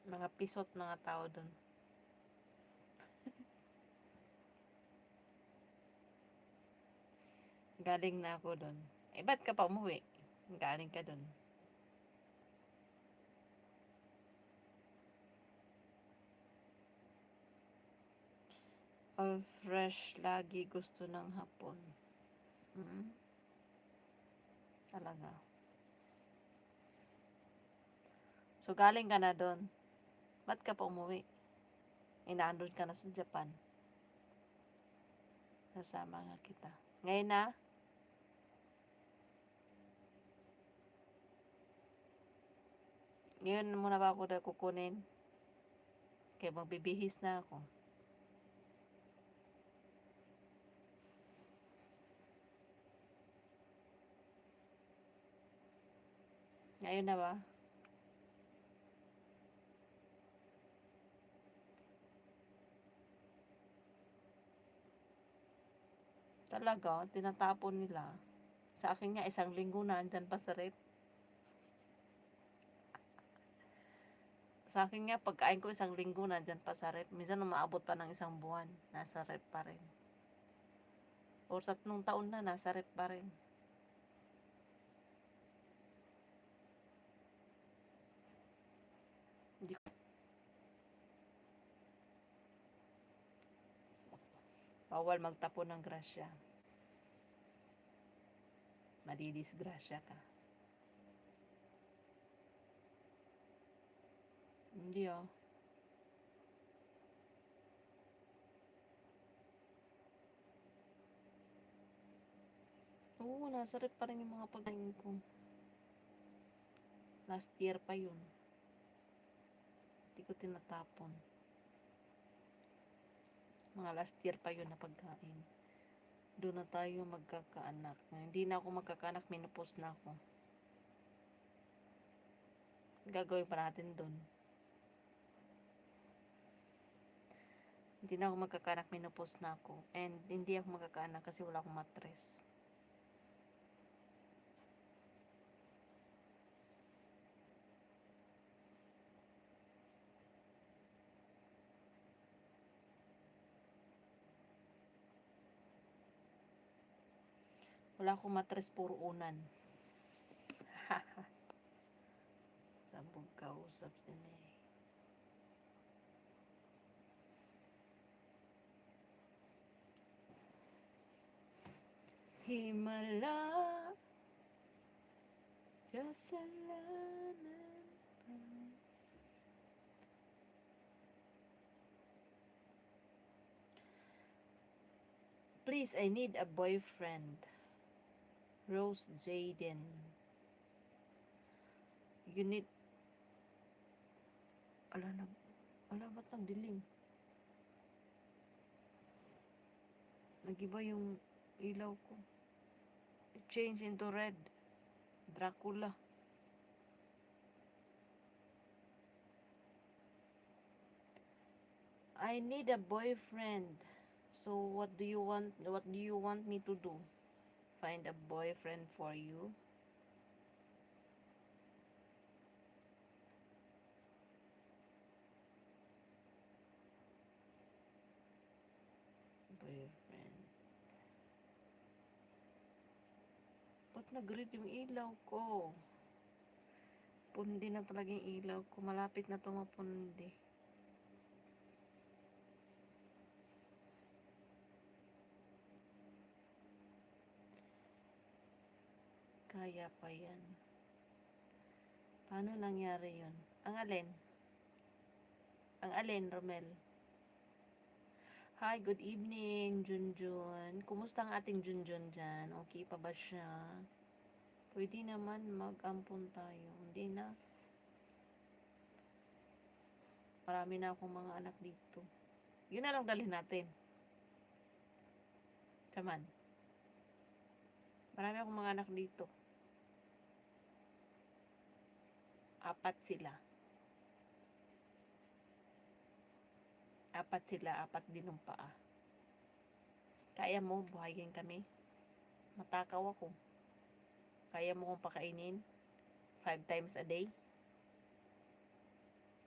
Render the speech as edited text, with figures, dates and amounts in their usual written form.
Mga pisot mga tao doon. Galing na ako doon. Eh, ba't ka pa umuwi? Galing ka doon. All fresh, lagi gusto ng hapon. Talaga. So, galing ka na doon. Ba't ka pa umuwi? Inaandun ka na sa Japan. Kasama nga kita. Ngayon na? Ngayon muna ba ako na kukunin? Kaya magbibihis na ako. Ngayon na ba? Talaga, tinatapon nila. Sa akin nga, 1 linggo na andyan pa sa rep. Sa akin nga, pagkain ko 1 linggo na andyan pa sa rep. Minsan umaabot pa ng 1 buwan. Nasa rep pa rin. O 3 taon na, nasa rep pa rin. Hindi ko. Bawal magtapon ng grasya. Madidisgrasya ka. Hindi oh. Oo, nasa rep pa rin yung mga pagkain ko. Last year pa yun. Hindi ko tinatapon. Mga last year pa yun na pagkain. Doon na tayo magkakaanak. Hindi na ako magkakaanak, menopause na ako. Gagawin pa natin doon. Hindi na ako magkakaanak, menopause na ako. And hindi ako magkakaanak kasi wala akong mattress. Wala akong mattress, puro unan. Sabog kausap si Nay. Himala, kasalanan pa. Please, I need a boyfriend. Rose Jaden. You need... Ala, ba't ang dilim? Nagiba yung ilaw ko. It changed into red. Dracula. I need a boyfriend. So what do you want me to do? Find a boyfriend for you? Boyfriend. Ba't nag-red yung ilaw ko? Pundi na talaga yung ilaw ko. Malapit na tumapundi. Kaya pa yan. Paano nangyari yun? Ang alin? Ang alin, Romel? Hi, good evening, Junjun. Kumusta ang ating Junjun dyan? Okay pa ba siya? Pwede naman mag-ampon tayo. Hindi na. Marami na akong mga anak dito. Yun na lang dalhin natin. Saman. Marami akong mga anak dito. 4 sila. 4 sila, 4 din ng paa. Kaya mo, buhayin kami. Matakaw ako. Kaya mo kong pakainin 5 times a day.